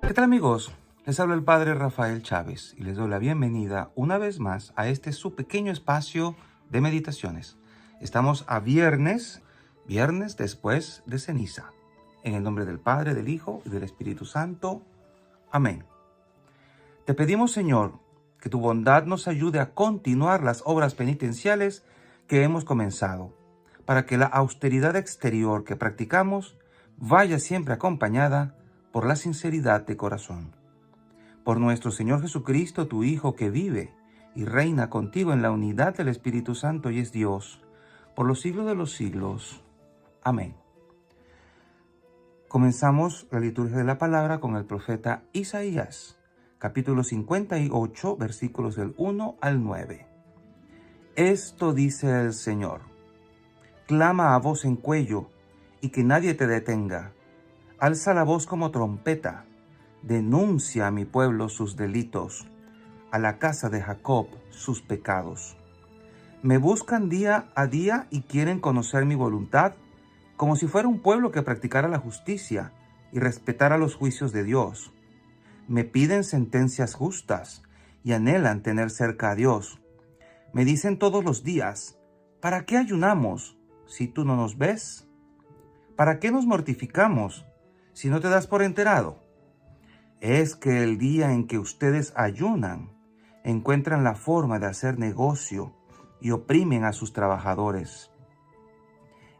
¿Qué tal, amigos? Les habla el Padre Rafael Chávez y les doy la bienvenida una vez más a este su pequeño espacio de meditaciones. Estamos a viernes después de ceniza. En el nombre del Padre, del Hijo y del Espíritu Santo. Amén. Te pedimos, Señor, que tu bondad nos ayude a continuar las obras penitenciales que hemos comenzado, para que la austeridad exterior que practicamos vaya siempre acompañada por la sinceridad de corazón. Por nuestro Señor Jesucristo, tu Hijo, que vive y reina contigo en la unidad del Espíritu Santo y es Dios, por los siglos de los siglos. Amén. Comenzamos la liturgia de la palabra con el profeta Isaías, capítulo 58, versículos del 1 al 9. Esto dice el Señor: clama a voz en cuello y que nadie te detenga. Alza la voz como trompeta, denuncia a mi pueblo sus delitos, a la casa de Jacob sus pecados. Me buscan día a día y quieren conocer mi voluntad, como si fuera un pueblo que practicara la justicia y respetara los juicios de Dios. Me piden sentencias justas y anhelan tener cerca a Dios. Me dicen todos los días: ¿para qué ayunamos si tú no nos ves? ¿Para qué nos mortificamos si no te das por enterado? Es que el día en que ustedes ayunan, encuentran la forma de hacer negocio y oprimen a sus trabajadores.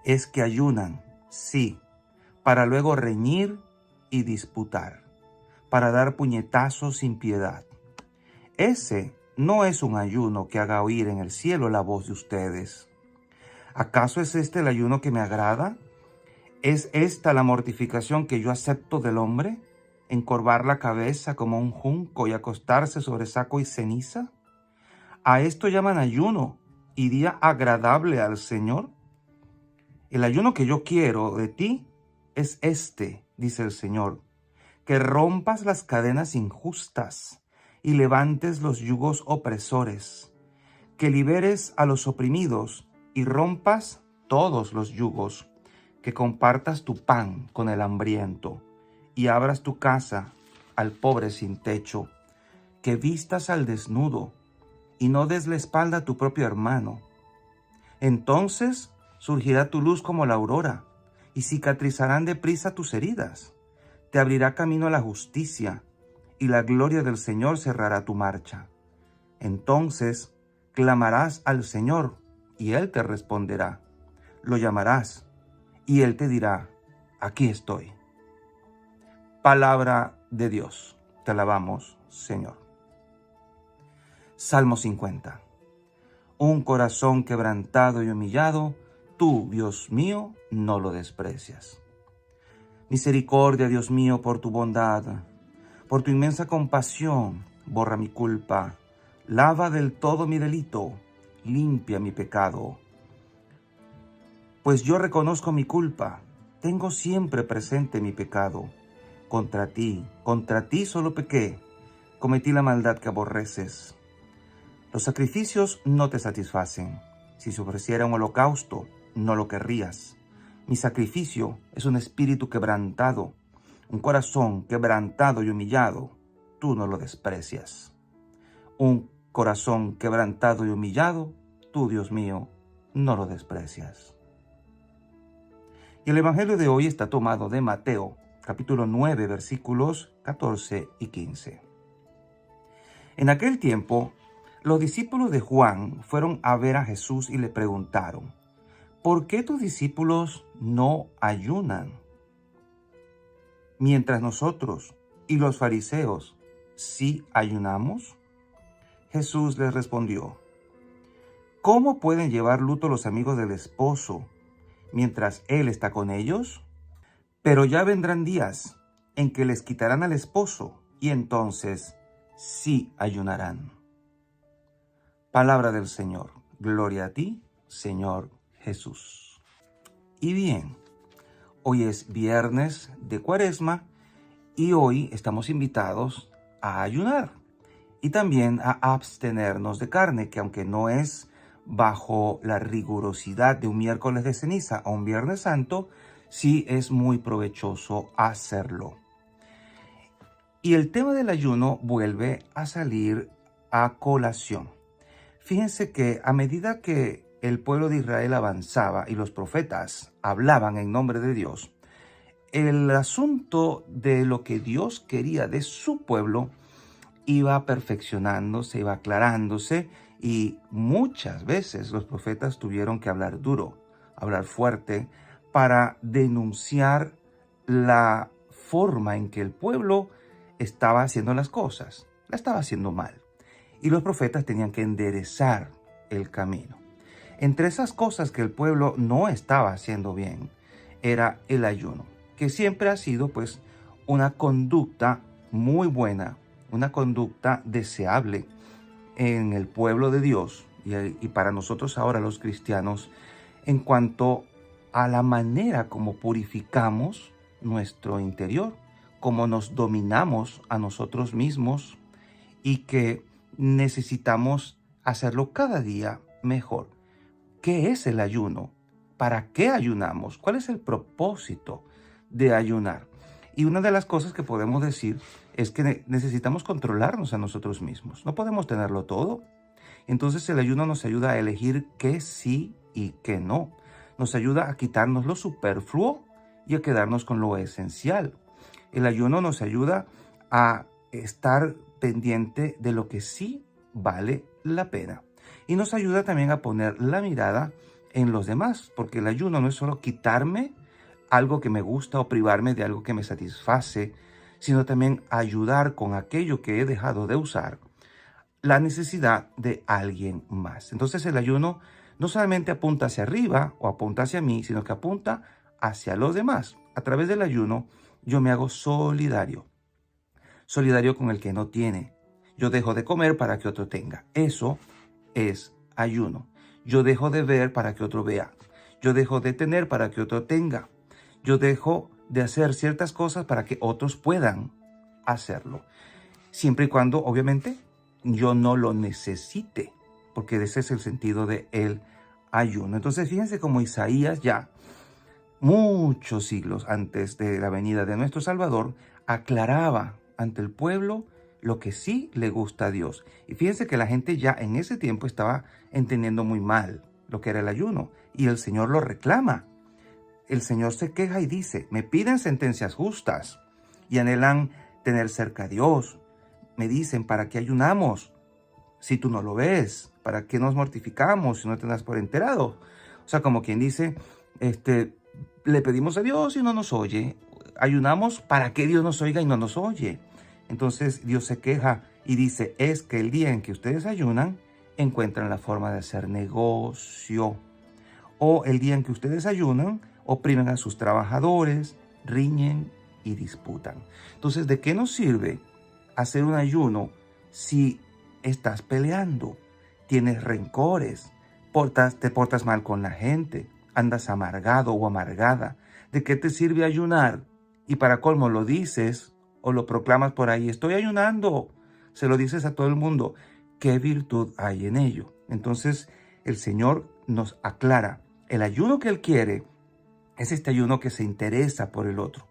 Es que ayunan, sí, para luego reñir y disputar, para dar puñetazos sin piedad. Ese no es un ayuno que haga oír en el cielo la voz de ustedes. ¿Acaso es este el ayuno que me agrada? ¿Es esta la mortificación que yo acepto del hombre? ¿Encorvar la cabeza como un junco y acostarse sobre saco y ceniza? ¿A esto llaman ayuno y día agradable al Señor? El ayuno que yo quiero de ti es este, dice el Señor: que rompas las cadenas injustas y levantes los yugos opresores, que liberes a los oprimidos y rompas todos los yugos, que compartas tu pan con el hambriento y abras tu casa al pobre sin techo, que vistas al desnudo y no des la espalda a tu propio hermano. Entonces surgirá tu luz como la aurora y cicatrizarán deprisa tus heridas. Te abrirá camino a la justicia y la gloria del Señor cerrará tu marcha. Entonces clamarás al Señor y Él te responderá. Lo llamarás y Él te dirá: aquí estoy. Palabra de Dios. Te alabamos, Señor. Salmo 50. Un corazón quebrantado y humillado, tú, Dios mío, no lo desprecias. Misericordia, Dios mío, por tu bondad, por tu inmensa compasión, borra mi culpa, lava del todo mi delito, limpia mi pecado. Pues yo reconozco mi culpa, tengo siempre presente mi pecado. Contra ti solo pequé, cometí la maldad que aborreces. Los sacrificios no te satisfacen. Si se ofreciera un holocausto, no lo querrías. Mi sacrificio es un espíritu quebrantado, un corazón quebrantado y humillado. Tú no lo desprecias. Un corazón quebrantado y humillado, tú, Dios mío, no lo desprecias. Y el Evangelio de hoy está tomado de Mateo, capítulo 9, versículos 14 y 15. En aquel tiempo, los discípulos de Juan fueron a ver a Jesús y le preguntaron: ¿por qué tus discípulos no ayunan, mientras nosotros y los fariseos sí ayunamos? Jesús les respondió: ¿cómo pueden llevar luto los amigos del esposo mientras él está con ellos? Pero ya vendrán días en que les quitarán al esposo y entonces sí ayunarán. Palabra del Señor. Gloria a ti, Señor Jesús. Y bien, hoy es viernes de Cuaresma y hoy estamos invitados a ayunar y también a abstenernos de carne, que aunque no es bajo la rigurosidad de un miércoles de ceniza o un viernes santo, sí es muy provechoso hacerlo. Y el tema del ayuno vuelve a salir a colación. Fíjense que a medida que el pueblo de Israel avanzaba y los profetas hablaban en nombre de Dios, el asunto de lo que Dios quería de su pueblo iba perfeccionándose, iba aclarándose, y muchas veces los profetas tuvieron que hablar duro, hablar fuerte, para denunciar la forma en que el pueblo estaba haciendo las cosas. La estaba haciendo mal. Y los profetas tenían que enderezar el camino. Entre esas cosas que el pueblo no estaba haciendo bien, era el ayuno, que siempre ha sido pues una conducta muy buena, una conducta deseable en el pueblo de Dios y para nosotros ahora los cristianos, en cuanto a la manera como purificamos nuestro interior, cómo nos dominamos a nosotros mismos, y que necesitamos hacerlo cada día mejor. ¿Qué es el ayuno? ¿Para qué ayunamos? ¿Cuál es el propósito de ayunar? Y una de las cosas que podemos decir es que necesitamos controlarnos a nosotros mismos. No podemos tenerlo todo. Entonces el ayuno nos ayuda a elegir qué sí y qué no. Nos ayuda a quitarnos lo superfluo y a quedarnos con lo esencial. El ayuno nos ayuda a estar pendiente de lo que sí vale la pena. Y nos ayuda también a poner la mirada en los demás, porque el ayuno no es solo quitarme algo que me gusta o privarme de algo que me satisface, sino también ayudar con aquello que he dejado de usar, la necesidad de alguien más. Entonces el ayuno no solamente apunta hacia arriba o apunta hacia mí, sino que apunta hacia los demás. A través del ayuno yo me hago solidario con el que no tiene. Yo dejo de comer para que otro tenga. Eso es ayuno. Yo dejo de ver para que otro vea. Yo dejo de tener para que otro tenga. Yo dejo de hacer ciertas cosas para que otros puedan hacerlo. Siempre y cuando, obviamente, yo no lo necesite, porque ese es el sentido del ayuno. Entonces, fíjense cómo Isaías ya muchos siglos antes de la venida de nuestro Salvador aclaraba ante el pueblo lo que sí le gusta a Dios. Y fíjense que la gente ya en ese tiempo estaba entendiendo muy mal lo que era el ayuno, y el Señor lo reclama. El Señor se queja y dice: me piden sentencias justas y anhelan tener cerca a Dios. Me dicen: ¿para qué ayunamos si tú no lo ves? ¿Para qué nos mortificamos si no te das por enterado? O sea, como quien dice, le pedimos a Dios y no nos oye. Ayunamos para que Dios nos oiga y no nos oye. Entonces Dios se queja y dice: es que el día en que ustedes ayunan, encuentran la forma de hacer negocio. O el día en que ustedes ayunan, oprimen a sus trabajadores, riñen y disputan. Entonces, ¿de qué nos sirve hacer un ayuno si estás peleando, tienes rencores, te portas mal con la gente, andas amargado o amargada? ¿De qué te sirve ayunar? Y para colmo lo dices o lo proclamas por ahí: estoy ayunando. Se lo dices a todo el mundo. ¿Qué virtud hay en ello? Entonces el Señor nos aclara. El ayuno que Él quiere es este ayuno que se interesa por el otro.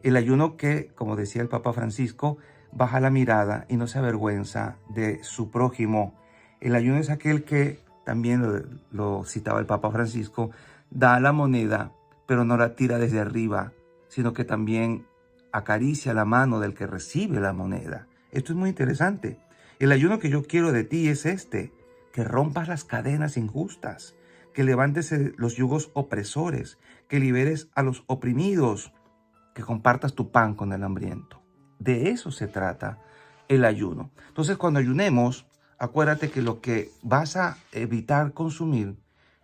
El ayuno que, como decía el Papa Francisco, baja la mirada y no se avergüenza de su prójimo. El ayuno es aquel que, también lo citaba el Papa Francisco, da la moneda, pero no la tira desde arriba, sino que también acaricia la mano del que recibe la moneda. Esto es muy interesante. El ayuno que yo quiero de ti es que rompas las cadenas injustas, que levantes los yugos opresores, que liberes a los oprimidos, que compartas tu pan con el hambriento. De eso se trata el ayuno. Entonces, cuando ayunemos, acuérdate que lo que vas a evitar consumir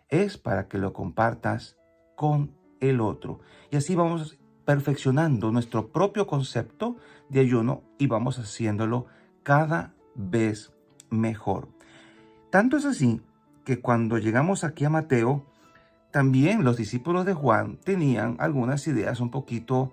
es para que lo compartas con el otro. Y así vamos perfeccionando nuestro propio concepto de ayuno y vamos haciéndolo cada vez mejor. Tanto es así que cuando llegamos aquí a Mateo, también los discípulos de Juan tenían algunas ideas un poquito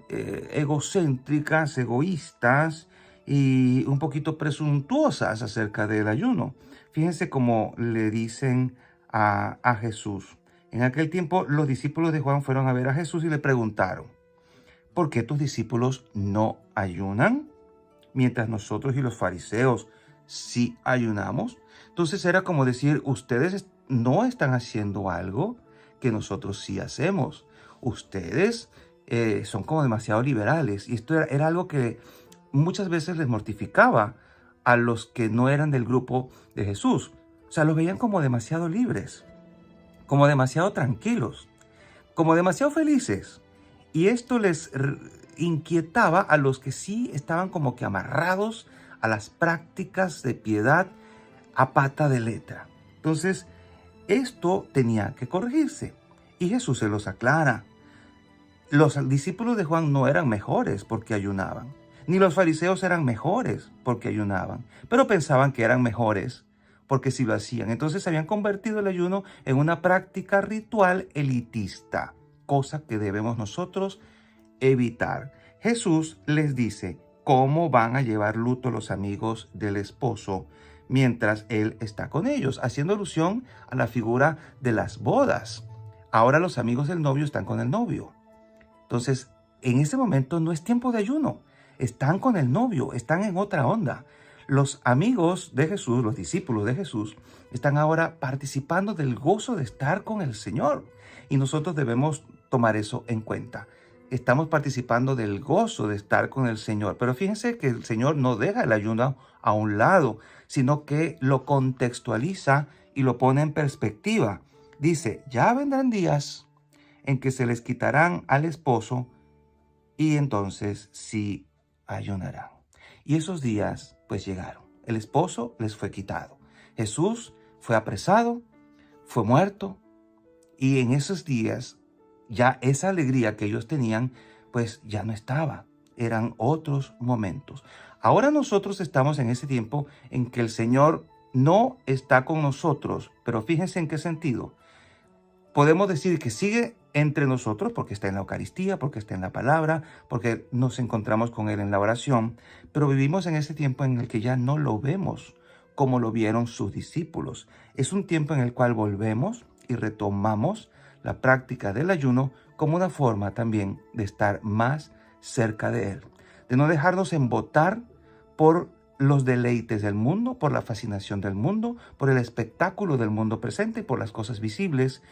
egocéntricas, egoístas y un poquito presuntuosas acerca del ayuno. Fíjense cómo le dicen a Jesús. En aquel tiempo los discípulos de Juan fueron a ver a Jesús y le preguntaron: ¿por qué tus discípulos no ayunan? mientras nosotros y los fariseos sí ayunamos. Entonces era como decir, ustedes no están haciendo algo que nosotros sí hacemos. Ustedes son como demasiado liberales. Y esto era algo que muchas veces les mortificaba a los que no eran del grupo de Jesús. O sea, los veían como demasiado libres, como demasiado tranquilos, como demasiado felices. Y esto les inquietaba a los que sí estaban como que amarrados a las prácticas de piedad a pata de letra. Entonces, esto tenía que corregirse. Y Jesús se los aclara. Los discípulos de Juan no eran mejores porque ayunaban, ni los fariseos eran mejores porque ayunaban, pero pensaban que eran mejores porque sí lo hacían. Entonces habían convertido el ayuno en una práctica ritual elitista, cosa que debemos nosotros evitar. Jesús les dice cómo van a llevar luto los amigos del esposo mientras él está con ellos, haciendo alusión a la figura de las bodas. Ahora los amigos del novio están con el novio. Entonces, en ese momento no es tiempo de ayuno. Están con el novio, están en otra onda. Los amigos de Jesús, los discípulos de Jesús, están ahora participando del gozo de estar con el Señor. Y nosotros debemos tomar eso en cuenta. Estamos participando del gozo de estar con el Señor. Pero fíjense que el Señor no deja el ayuno a un lado, sino que lo contextualiza y lo pone en perspectiva. Dice, ya vendrán días en que se les quitarán al esposo y entonces sí ayunarán. Y esos días pues llegaron. El esposo les fue quitado. Jesús fue apresado, fue muerto y en esos días ya esa alegría que ellos tenían pues ya no estaba. Eran otros momentos. Ahora nosotros estamos en ese tiempo en que el Señor no está con nosotros, pero fíjense en qué sentido. Podemos decir que sigue entre nosotros porque está en la Eucaristía, porque está en la palabra, porque nos encontramos con Él en la oración, pero vivimos en ese tiempo en el que ya no lo vemos como lo vieron sus discípulos. Es un tiempo en el cual volvemos y retomamos la práctica del ayuno como una forma también de estar más cerca de Él, de no dejarnos embotar por los deleites del mundo, por la fascinación del mundo, por el espectáculo del mundo presente, por las cosas visibles,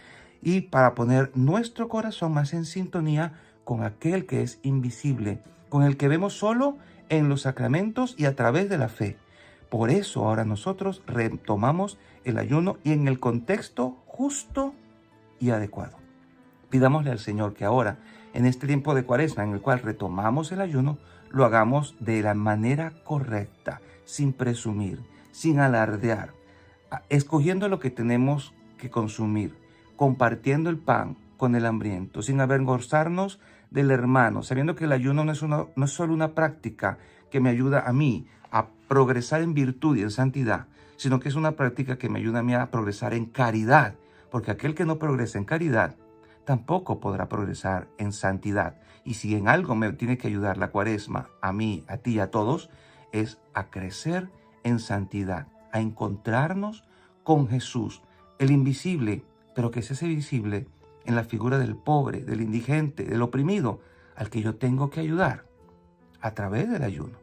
y para poner nuestro corazón más en sintonía con aquel que es invisible, con el que vemos solo en los sacramentos y a través de la fe. Por eso ahora nosotros retomamos el ayuno y en el contexto justo y adecuado. Pidámosle al Señor que ahora, en este tiempo de Cuaresma en el cual retomamos el ayuno, lo hagamos de la manera correcta, sin presumir, sin alardear, escogiendo lo que tenemos que consumir, compartiendo el pan con el hambriento, sin avergonzarnos del hermano, sabiendo que el ayuno no es solo una práctica que me ayuda a mí a progresar en virtud y en santidad, sino que es una práctica que me ayuda a mí a progresar en caridad, porque aquel que no progresa en caridad tampoco podrá progresar en santidad. Y si en algo me tiene que ayudar la Cuaresma, a mí, a ti, a todos, es a crecer en santidad, a encontrarnos con Jesús, el invisible, pero que es ese visible en la figura del pobre, del indigente, del oprimido, al que yo tengo que ayudar a través del ayuno.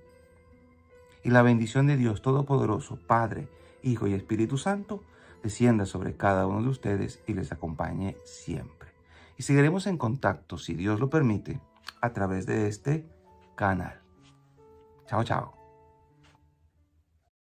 Y la bendición de Dios Todopoderoso, Padre, Hijo y Espíritu Santo, descienda sobre cada uno de ustedes y les acompañe siempre. Y seguiremos en contacto, si Dios lo permite, a través de este canal. Chao, chao.